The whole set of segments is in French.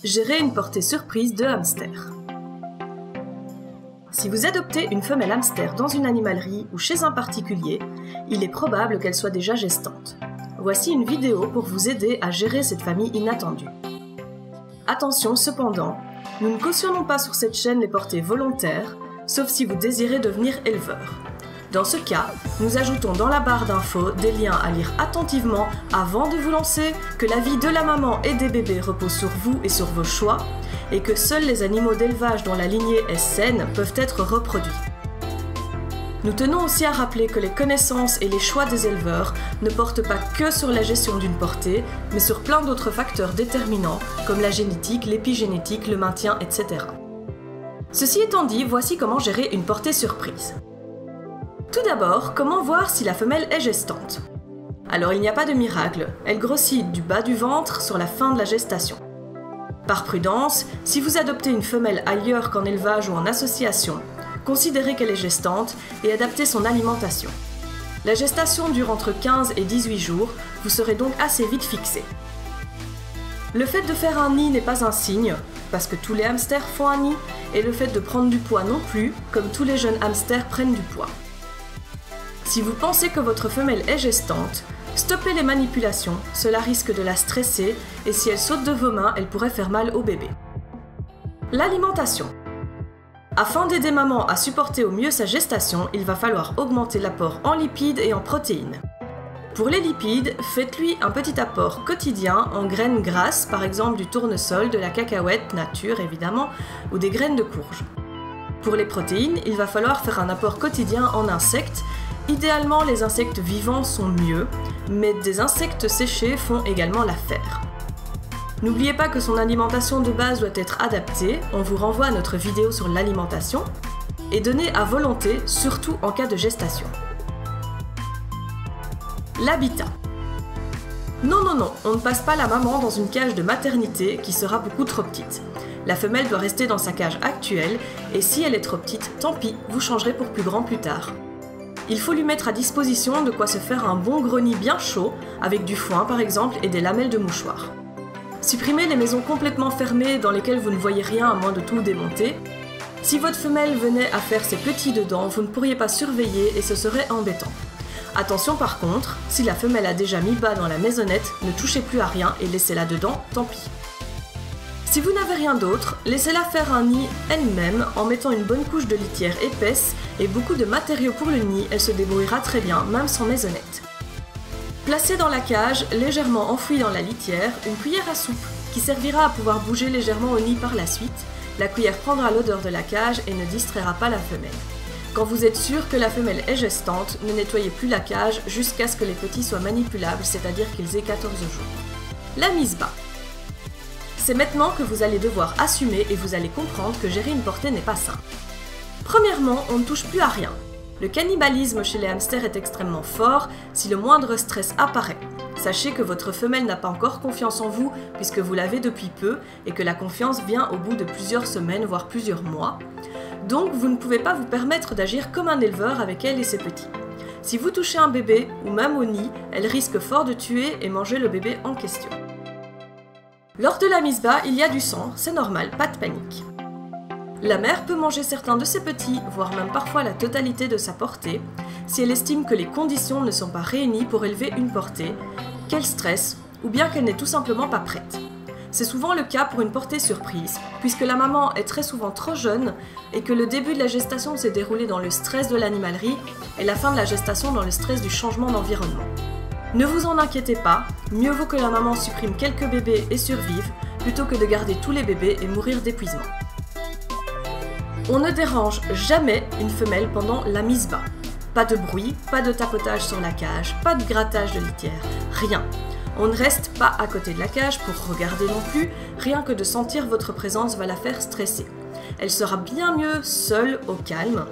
Gérer une portée surprise de hamster. Si vous adoptez une femelle hamster dans une animalerie ou chez un particulier, il est probable qu'elle soit déjà gestante. Voici une vidéo pour vous aider à gérer cette famille inattendue. Attention cependant, nous ne cautionnons pas sur cette chaîne les portées volontaires, sauf si vous désirez devenir éleveur. Dans ce cas, nous ajoutons dans la barre d'infos des liens à lire attentivement avant de vous lancer, que la vie de la maman et des bébés repose sur vous et sur vos choix, et que seuls les animaux d'élevage dont la lignée est saine peuvent être reproduits. Nous tenons aussi à rappeler que les connaissances et les choix des éleveurs ne portent pas que sur la gestion d'une portée, mais sur plein d'autres facteurs déterminants, comme la génétique, l'épigénétique, le maintien, etc. Ceci étant dit, voici comment gérer une portée surprise. Tout d'abord, comment voir si la femelle est gestante? Alors il n'y a pas de miracle, elle grossit du bas du ventre sur la fin de la gestation. Par prudence, si vous adoptez une femelle ailleurs qu'en élevage ou en association, considérez qu'elle est gestante et adaptez son alimentation. La gestation dure entre 15 et 18 jours, vous serez donc assez vite fixé. Le fait de faire un nid n'est pas un signe, parce que tous les hamsters font un nid, et le fait de prendre du poids non plus, comme tous les jeunes hamsters prennent du poids. Si vous pensez que votre femelle est gestante, stoppez les manipulations, cela risque de la stresser et si elle saute de vos mains, elle pourrait faire mal au bébé. L'alimentation. Afin d'aider maman à supporter au mieux sa gestation, il va falloir augmenter l'apport en lipides et en protéines. Pour les lipides, faites-lui un petit apport quotidien en graines grasses, par exemple du tournesol, de la cacahuète nature évidemment, ou des graines de courge. Pour les protéines, il va falloir faire un apport quotidien en insectes. Idéalement, les insectes vivants sont mieux, mais des insectes séchés font également l'affaire. N'oubliez pas que son alimentation de base doit être adaptée, on vous renvoie à notre vidéo sur l'alimentation, et donnée à volonté, surtout en cas de gestation. L'habitat. Non, on ne passe pas la maman dans une cage de maternité qui sera beaucoup trop petite. La femelle doit rester dans sa cage actuelle, et si elle est trop petite, tant pis, vous changerez pour plus grand plus tard. Il faut lui mettre à disposition de quoi se faire un bon gros nid bien chaud, avec du foin par exemple et des lamelles de mouchoir. Supprimez les maisons complètement fermées dans lesquelles vous ne voyez rien à moins de tout démonter. Si votre femelle venait à faire ses petits dedans, vous ne pourriez pas surveiller et ce serait embêtant. Attention par contre, si la femelle a déjà mis bas dans la maisonnette, ne touchez plus à rien et laissez-la dedans, tant pis. Si vous n'avez rien d'autre, laissez-la faire un nid elle-même en mettant une bonne couche de litière épaisse et beaucoup de matériaux pour le nid, elle se débrouillera très bien, même sans maisonnette. Placez dans la cage, légèrement enfouie dans la litière, une cuillère à soupe qui servira à pouvoir bouger légèrement au nid par la suite. La cuillère prendra l'odeur de la cage et ne distraira pas la femelle. Quand vous êtes sûr que la femelle est gestante, ne nettoyez plus la cage jusqu'à ce que les petits soient manipulables, c'est-à-dire qu'ils aient 14 jours. La mise bas. C'est maintenant que vous allez devoir assumer et vous allez comprendre que gérer une portée n'est pas simple. Premièrement, on ne touche plus à rien. Le cannibalisme chez les hamsters est extrêmement fort si le moindre stress apparaît. Sachez que votre femelle n'a pas encore confiance en vous puisque vous l'avez depuis peu et que la confiance vient au bout de plusieurs semaines voire plusieurs mois. Donc vous ne pouvez pas vous permettre d'agir comme un éleveur avec elle et ses petits. Si vous touchez un bébé ou même au nid, elle risque fort de tuer et manger le bébé en question. Lors de la mise bas, il y a du sang, c'est normal, pas de panique. La mère peut manger certains de ses petits, voire même parfois la totalité de sa portée, si elle estime que les conditions ne sont pas réunies pour élever une portée, qu'elle stresse, ou bien qu'elle n'est tout simplement pas prête. C'est souvent le cas pour une portée surprise, puisque la maman est très souvent trop jeune et que le début de la gestation s'est déroulé dans le stress de l'animalerie et la fin de la gestation dans le stress du changement d'environnement. Ne vous en inquiétez pas, mieux vaut que la maman supprime quelques bébés et survive, plutôt que de garder tous les bébés et mourir d'épuisement. On ne dérange jamais une femelle pendant la mise bas. Pas de bruit, pas de tapotage sur la cage, pas de grattage de litière, rien. On ne reste pas à côté de la cage pour regarder non plus, rien que de sentir votre présence va la faire stresser. Elle sera bien mieux seule, au calme.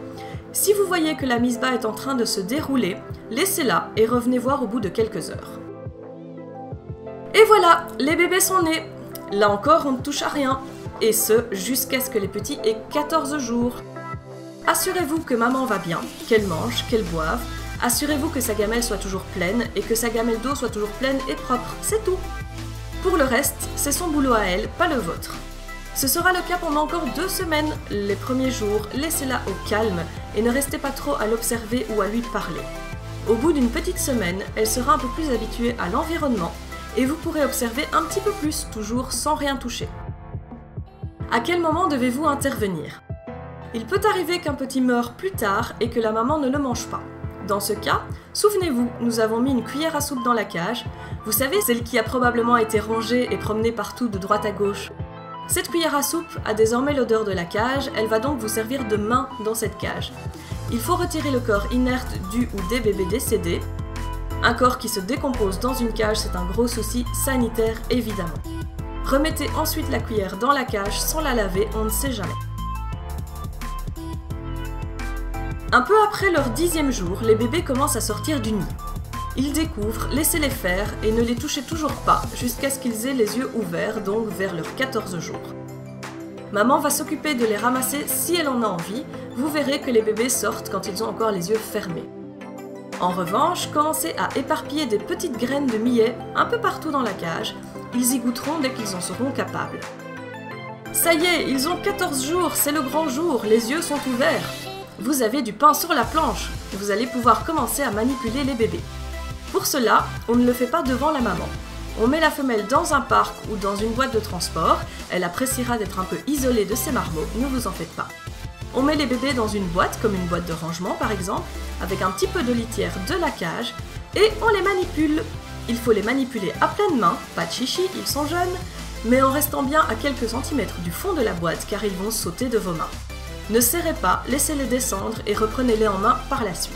Si vous voyez que la mise bas est en train de se dérouler, laissez-la et revenez voir au bout de quelques heures. Et voilà, les bébés sont nés. Là encore, on ne touche à rien. Et ce, jusqu'à ce que les petits aient 14 jours. Assurez-vous que maman va bien, qu'elle mange, qu'elle boive. Assurez-vous que sa gamelle soit toujours pleine et que sa gamelle d'eau soit toujours pleine et propre, c'est tout. Pour le reste, c'est son boulot à elle, pas le vôtre. Ce sera le cas pendant encore 2 semaines. Les premiers jours, laissez-la au calme et ne restez pas trop à l'observer ou à lui parler. Au bout d'une petite semaine, elle sera un peu plus habituée à l'environnement et vous pourrez observer un petit peu plus, toujours sans rien toucher. À quel moment devez-vous intervenir? Il peut arriver qu'un petit meure plus tard et que la maman ne le mange pas. Dans ce cas, souvenez-vous, nous avons mis une cuillère à soupe dans la cage. Vous savez, celle qui a probablement été rangée et promenée partout de droite à gauche. Cette cuillère à soupe a désormais l'odeur de la cage, elle va donc vous servir de main dans cette cage. Il faut retirer le corps inerte du ou des bébés décédés. Un corps qui se décompose dans une cage, c'est un gros souci sanitaire évidemment. Remettez ensuite la cuillère dans la cage sans la laver, on ne sait jamais. Un peu après leur 10e jour, les bébés commencent à sortir du nid. Ils découvrent, laissez-les faire et ne les touchez toujours pas jusqu'à ce qu'ils aient les yeux ouverts, donc vers leurs 14 jours. Maman va s'occuper de les ramasser si elle en a envie, vous verrez que les bébés sortent quand ils ont encore les yeux fermés. En revanche, commencez à éparpiller des petites graines de millet un peu partout dans la cage, ils y goûteront dès qu'ils en seront capables. Ça y est, ils ont 14 jours, c'est le grand jour, les yeux sont ouverts. Vous avez du pain sur la planche, vous allez pouvoir commencer à manipuler les bébés. Pour cela, on ne le fait pas devant la maman. On met la femelle dans un parc ou dans une boîte de transport, elle appréciera d'être un peu isolée de ses marmots, ne vous en faites pas. On met les bébés dans une boîte, comme une boîte de rangement par exemple, avec un petit peu de litière de la cage, et on les manipule. Il faut les manipuler à pleine main, pas de chichi, ils sont jeunes, mais en restant bien à quelques centimètres du fond de la boîte car ils vont sauter de vos mains. Ne serrez pas, laissez-les descendre et reprenez-les en main par la suite.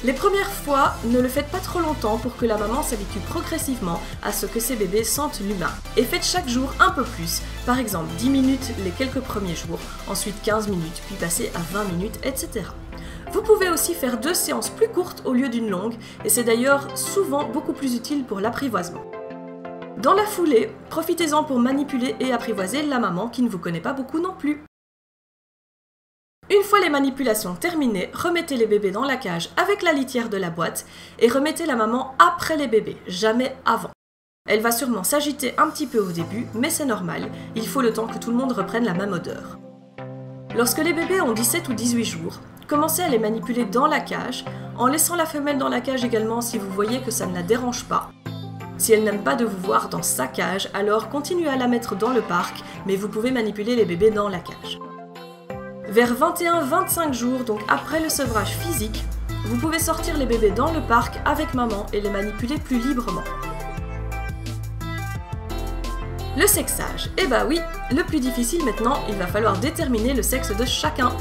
Les premières fois, ne le faites pas trop longtemps pour que la maman s'habitue progressivement à ce que ses bébés sentent l'humain. Et faites chaque jour un peu plus, par exemple 10 minutes les quelques premiers jours, ensuite 15 minutes, puis passer à 20 minutes, etc. Vous pouvez aussi faire 2 séances plus courtes au lieu d'une longue, et c'est d'ailleurs souvent beaucoup plus utile pour l'apprivoisement. Dans la foulée, profitez-en pour manipuler et apprivoiser la maman qui ne vous connaît pas beaucoup non plus. Une fois les manipulations terminées, remettez les bébés dans la cage avec la litière de la boîte et remettez la maman après les bébés, jamais avant. Elle va sûrement s'agiter un petit peu au début, mais c'est normal, il faut le temps que tout le monde reprenne la même odeur. Lorsque les bébés ont 17 ou 18 jours, commencez à les manipuler dans la cage, en laissant la femelle dans la cage également si vous voyez que ça ne la dérange pas. Si elle n'aime pas de vous voir dans sa cage, alors continuez à la mettre dans le parc, mais vous pouvez manipuler les bébés dans la cage. Vers 21-25 jours, donc après le sevrage physique, vous pouvez sortir les bébés dans le parc avec maman et les manipuler plus librement. Le sexage. Eh bah oui, le plus difficile maintenant, il va falloir déterminer le sexe de chacun.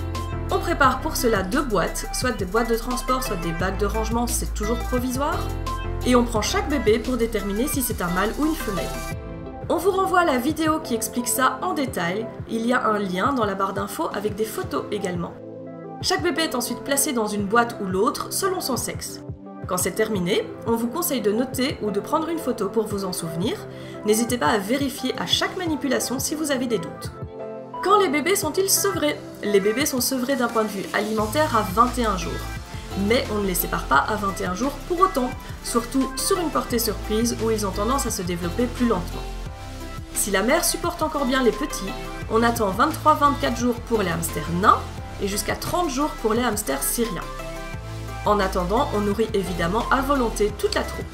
On prépare pour cela 2 boîtes, soit des boîtes de transport, soit des bacs de rangement, c'est toujours provisoire. Et on prend chaque bébé pour déterminer si c'est un mâle ou une femelle. On vous renvoie à la vidéo qui explique ça en détail, il y a un lien dans la barre d'infos avec des photos également. Chaque bébé est ensuite placé dans une boîte ou l'autre selon son sexe. Quand c'est terminé, on vous conseille de noter ou de prendre une photo pour vous en souvenir. N'hésitez pas à vérifier à chaque manipulation si vous avez des doutes. Quand les bébés sont-ils sevrés? Les bébés sont sevrés d'un point de vue alimentaire à 21 jours. Mais on ne les sépare pas à 21 jours pour autant, surtout sur une portée surprise où ils ont tendance à se développer plus lentement. Si la mère supporte encore bien les petits, on attend 23-24 jours pour les hamsters nains et jusqu'à 30 jours pour les hamsters syriens. En attendant, on nourrit évidemment à volonté toute la troupe.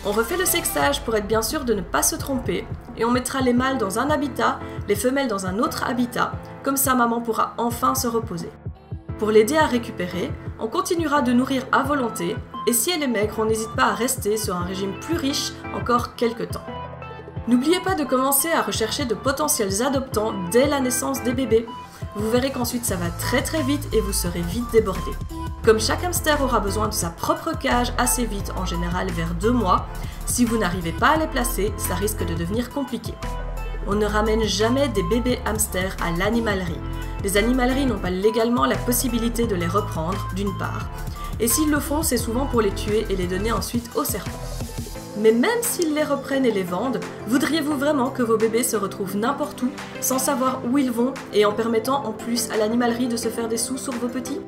On refait le sexage pour être bien sûr de ne pas se tromper et on mettra les mâles dans un habitat, les femelles dans un autre habitat, comme ça maman pourra enfin se reposer. Pour l'aider à récupérer, on continuera de nourrir à volonté et si elle est maigre, on n'hésite pas à rester sur un régime plus riche encore quelques temps. N'oubliez pas de commencer à rechercher de potentiels adoptants dès la naissance des bébés. Vous verrez qu'ensuite ça va très vite et vous serez vite débordé. Comme chaque hamster aura besoin de sa propre cage assez vite, en général vers 2 mois, si vous n'arrivez pas à les placer, ça risque de devenir compliqué. On ne ramène jamais des bébés hamsters à l'animalerie. Les animaleries n'ont pas légalement la possibilité de les reprendre, d'une part, et s'ils le font, c'est souvent pour les tuer et les donner ensuite aux serpents. Mais même s'ils les reprennent et les vendent, voudriez-vous vraiment que vos bébés se retrouvent n'importe où, sans savoir où ils vont, et en permettant en plus à l'animalerie de se faire des sous sur vos petits?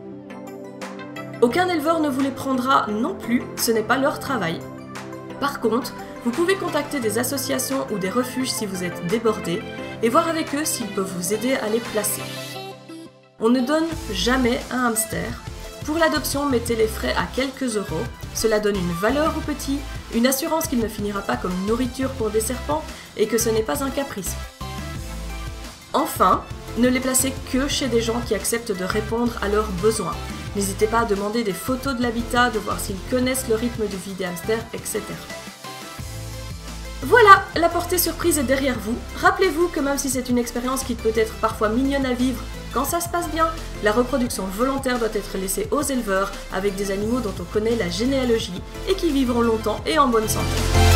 Aucun éleveur ne vous les prendra non plus, ce n'est pas leur travail. Par contre, Vous pouvez contacter des associations ou des refuges si vous êtes débordé et voir avec eux s'ils peuvent vous aider à les placer. On ne donne jamais un hamster. Pour l'adoption, mettez les frais à quelques euros. Cela donne une valeur au petit, une assurance qu'il ne finira pas comme nourriture pour des serpents et que ce n'est pas un caprice. Enfin, ne les placez que chez des gens qui acceptent de répondre à leurs besoins. N'hésitez pas à demander des photos de l'habitat, de voir s'ils connaissent le rythme de vie des hamsters, etc. Voilà, la portée surprise est derrière vous. Rappelez-vous que même si c'est une expérience qui peut être parfois mignonne à vivre, quand ça se passe bien, la reproduction volontaire doit être laissée aux éleveurs avec des animaux dont on connaît la généalogie et qui vivront longtemps et en bonne santé.